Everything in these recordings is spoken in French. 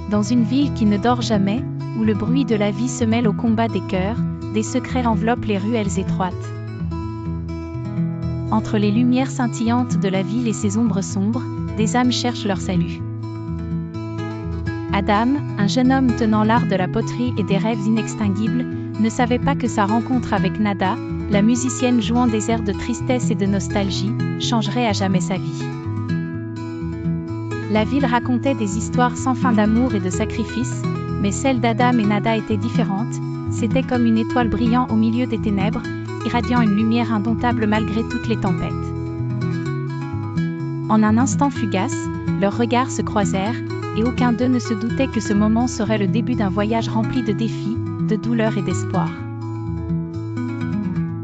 Dans une ville qui ne dort jamais, où le bruit de la vie se mêle au combat des cœurs, des secrets enveloppent les ruelles étroites. Entre les lumières scintillantes de la ville et ses ombres sombres, des âmes cherchent leur salut. Adam, un jeune homme tenant l'art de la poterie et des rêves inextinguibles, ne savait pas que sa rencontre avec Nada, la musicienne jouant des airs de tristesse et de nostalgie, changerait à jamais sa vie. La ville racontait des histoires sans fin d'amour et de sacrifice, mais celle d'Adam et Nada était différente. C'était comme une étoile brillant au milieu des ténèbres, irradiant une lumière indomptable malgré toutes les tempêtes. En un instant fugace, leurs regards se croisèrent, et aucun d'eux ne se doutait que ce moment serait le début d'un voyage rempli de défis, de douleur et d'espoir.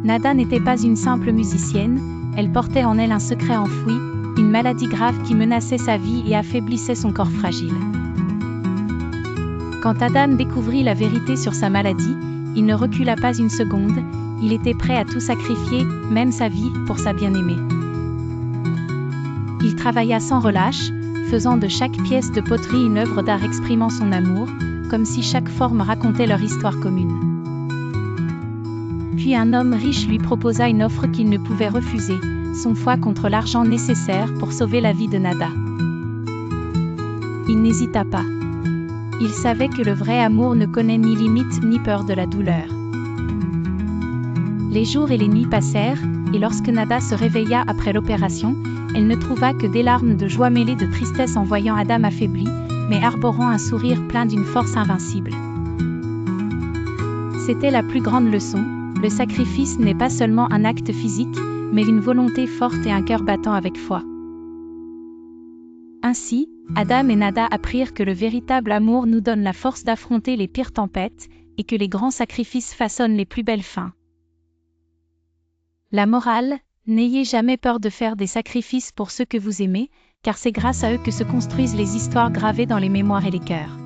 Nada n'était pas une simple musicienne, elle portait en elle un secret enfoui, une maladie grave qui menaçait sa vie et affaiblissait son corps fragile. Quand Adam découvrit la vérité sur sa maladie, il ne recula pas une seconde, il était prêt à tout sacrifier, même sa vie, pour sa bien-aimée. Il travailla sans relâche, faisant de chaque pièce de poterie une œuvre d'art exprimant son amour, comme si chaque forme racontait leur histoire commune. Puis un homme riche lui proposa une offre qu'il ne pouvait refuser, son foie contre l'argent nécessaire pour sauver la vie de Nada. Il n'hésita pas. Il savait que le vrai amour ne connaît ni limite ni peur de la douleur. Les jours et les nuits passèrent, et lorsque Nada se réveilla après l'opération, elle ne trouva que des larmes de joie mêlées de tristesse en voyant Adam affaibli, mais arborant un sourire plein d'une force invincible. C'était la plus grande leçon, le sacrifice n'est pas seulement un acte physique, mais une volonté forte et un cœur battant avec foi. Ainsi, Adam et Nada apprirent que le véritable amour nous donne la force d'affronter les pires tempêtes, et que les grands sacrifices façonnent les plus belles fins. La morale, n'ayez jamais peur de faire des sacrifices pour ceux que vous aimez, car c'est grâce à eux que se construisent les histoires gravées dans les mémoires et les cœurs.